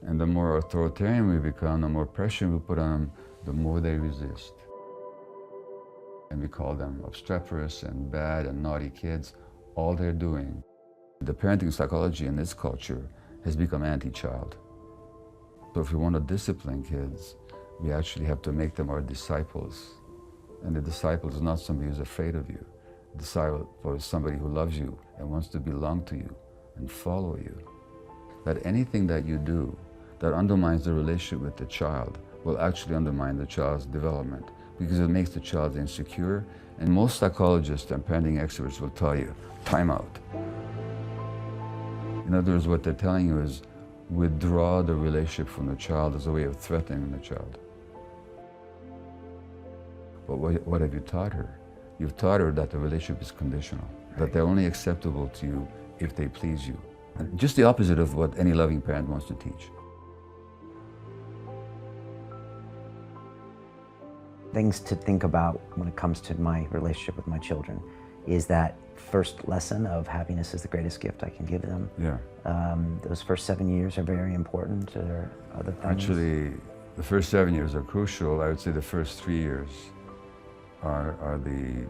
And the more authoritarian we become, the more pressure we put on them, the more they resist. And we call them obstreperous and bad and naughty kids. All they're doing. The parenting psychology in this culture has become anti-child. So if we want to discipline kids, we actually have to make them our disciples. And the disciple is not somebody who's afraid of you. The disciple is somebody who loves you and wants to belong to you and follow you. That anything that you do that undermines the relationship with the child will actually undermine the child's development because it makes the child insecure. And most psychologists and parenting experts will tell you, time out. In other words, what they're telling you is withdraw the relationship from the child as a way of threatening the child. But what have you taught her? You've taught her that the relationship is conditional, that they're only acceptable to you if they please you. And just the opposite of what any loving parent wants to teach. Things to think about when it comes to my relationship with my children is that first lesson of happiness is the greatest gift I can give them. Yeah. Those first 7 years are very important. Are there other things? Actually, the first 7 years are crucial. I would say the first 3 years are the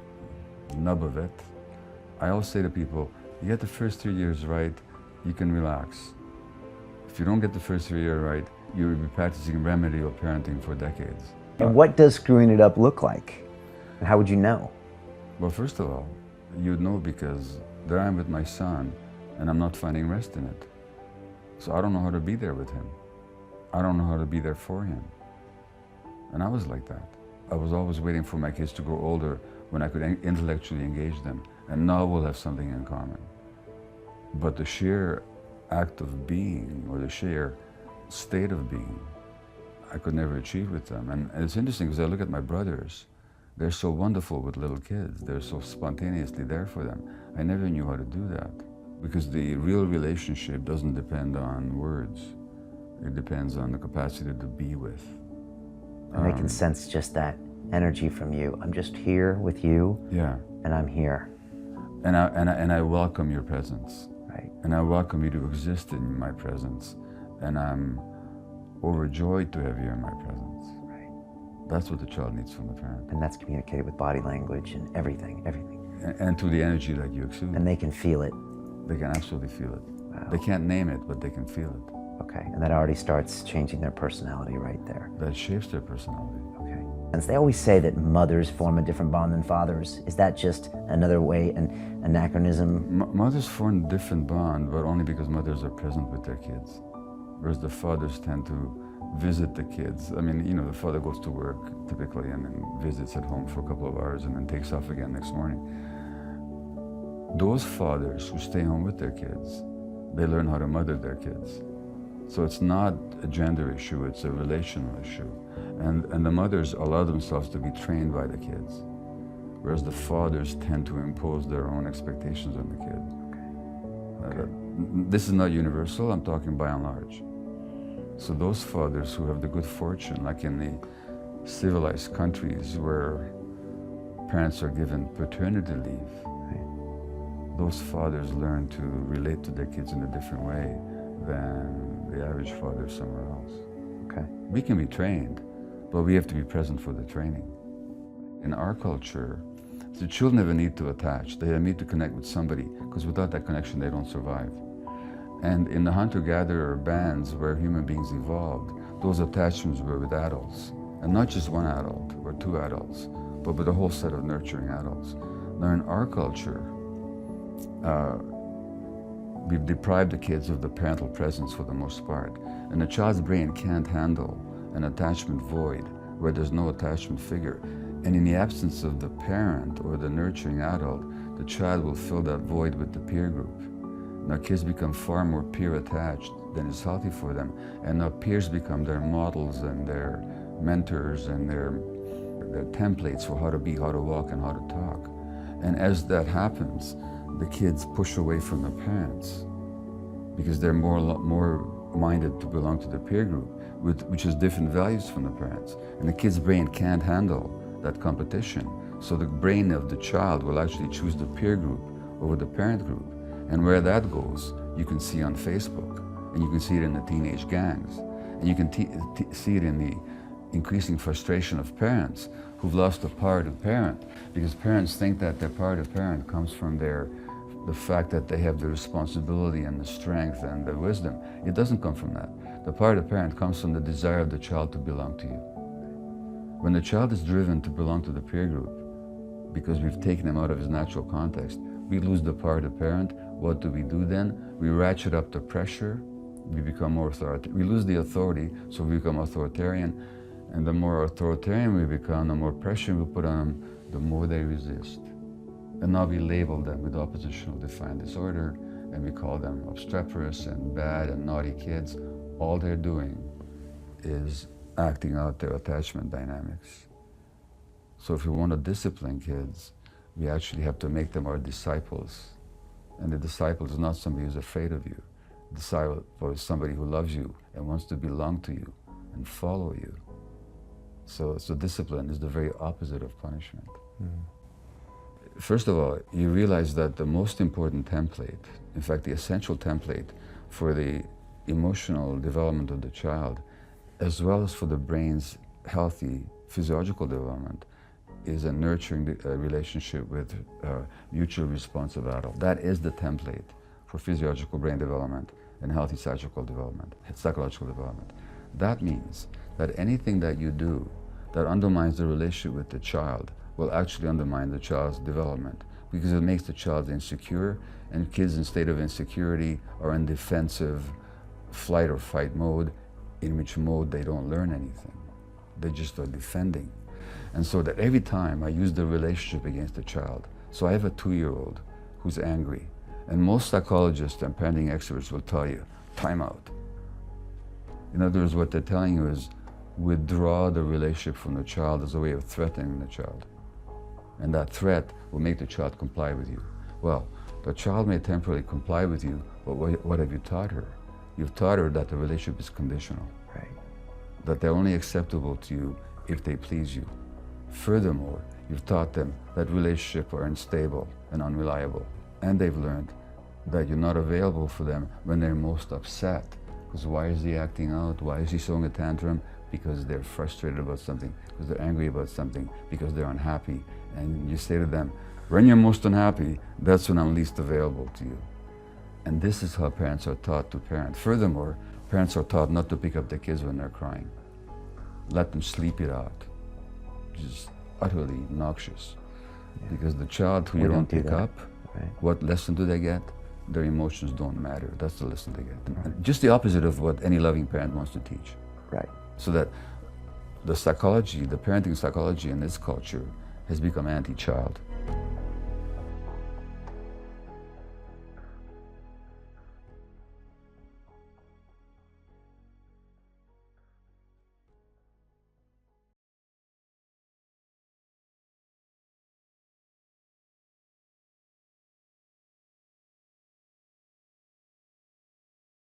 nub of it. I always say to people, you get the first 3 years right, you can relax. If you don't get the first 3 years right, you will be practicing remedial parenting for decades. And what does screwing it up look like? And how would you know? Well, first of all, you'd know because there I am with my son and I'm not finding rest in it. So I don't know how to be there with him. I don't know how to be there for him. And I was like that. I was always waiting for my kids to grow older when I could intellectually engage them. And now we'll have something in common. But the sheer act of being, or the sheer state of being, I could never achieve with them. And it's interesting because I look at my brothers. They're so wonderful with little kids. They're so spontaneously there for them. I never knew how to do that. Because the real relationship doesn't depend on words. It depends on the capacity to be with. And they can sense just that energy from you. I'm just here with you. Yeah. And I'm here. And I welcome your presence. Right. And I welcome you to exist in my presence. And I'm overjoyed to have you in my presence. Right. That's what the child needs from the parent. And that's communicated with body language and everything. And to the energy that you exude. And they can feel it. They can absolutely feel it. Wow. They can't name it, but they can feel it. Okay, and that already starts changing their personality right there. That shapes their personality. Okay. And they always say that mothers form a different bond than fathers. Is that just another way, an anachronism? Mothers form a different bond, but only because mothers are present with their kids. Whereas the fathers tend to visit the kids. I mean, you know, the father goes to work typically and then visits at home for a couple of hours and then takes off again next morning. Those fathers who stay home with their kids, they learn how to mother their kids. So it's not a gender issue, it's a relational issue. And the mothers allow themselves to be trained by the kids, whereas the fathers tend to impose their own expectations on the kid. Okay. This is not universal, I'm talking by and large. So those fathers who have the good fortune, like in the civilized countries where parents are given paternity leave, those fathers learn to relate to their kids in a different way than the average father somewhere else. Okay. We can be trained, but we have to be present for the training. In our culture, the children have a need to attach. They have a need to connect with somebody, because without that connection, they don't survive. And in the hunter-gatherer bands where human beings evolved, those attachments were with adults. And not just one adult or two adults, but with a whole set of nurturing adults. Now in our culture, we've deprived the kids of the parental presence for the most part. And the child's brain can't handle an attachment void where there's no attachment figure. And in the absence of the parent or the nurturing adult, the child will fill that void with the peer group. Now kids become far more peer attached than is healthy for them. And now peers become their models and their mentors and their templates for how to be, how to walk, and how to talk. And as that happens, the kids push away from the parents because they're more minded to belong to the peer group, which has different values from the parents. And the kid's brain can't handle that competition. So the brain of the child will actually choose the peer group over the parent group. And where that goes, you can see on Facebook. And you can see it in the teenage gangs. And you can see it in the increasing frustration of parents who've lost the power to parent, because parents think that their power to parent comes from the fact that they have the responsibility and the strength and the wisdom. It doesn't come from that. The power to parent comes from the desire of the child to belong to you. When the child is driven to belong to the peer group, because we've taken him out of his natural context, we lose the power to parent. What do we do then? We ratchet up the pressure, we become more authoritarian. We lose the authority, so we become authoritarian. And the more authoritarian we become, the more pressure we put on them, the more they resist. And now we label them with oppositional defiant disorder, and we call them obstreperous and bad and naughty kids. All they're doing is acting out their attachment dynamics. So if we want to discipline kids, we actually have to make them our disciples. And the disciple is not somebody who's afraid of you. The disciple is somebody who loves you and wants to belong to you and follow you. So discipline is the very opposite of punishment. First of all, you realize that the most important template, in fact, the essential template for the emotional development of the child, as well as for the brain's healthy physiological development, is a nurturing relationship with a mutually responsive adult. That is the template for physiological brain development and healthy psychological development. That means that anything that you do that undermines the relationship with the child will actually undermine the child's development, because it makes the child insecure, and kids in state of insecurity are in defensive flight or fight mode, in which mode they don't learn anything. They just are defending. And so that every time I use the relationship against the child, so I have a 2-year-old who's angry, and most psychologists and parenting experts will tell you, time out. In other words, what they're telling you is withdraw the relationship from the child as a way of threatening the child. And that threat will make the child comply with you. Well, the child may temporarily comply with you, but what have you taught her? You've taught her that the relationship is conditional. Right. That they're only acceptable to you if they please you. Furthermore, you've taught them that relationships are unstable and unreliable. And they've learned that you're not available for them when they're most upset. Because why is he acting out? Why is he throwing a tantrum? Because they're frustrated about something, because they're angry about something, because they're unhappy. And you say to them, when you're most unhappy, that's when I'm least available to you. And this is how parents are taught to parent. Furthermore, parents are taught not to pick up their kids when they're crying. Let them sleep it out. Just utterly noxious. Yeah. Because the child who you don't pick up, right, what lesson do they get? Their emotions don't matter. That's the lesson they get. Right. Just the opposite of what any loving parent wants to teach. Right. So that the psychology, the parenting psychology in this culture has become anti-child.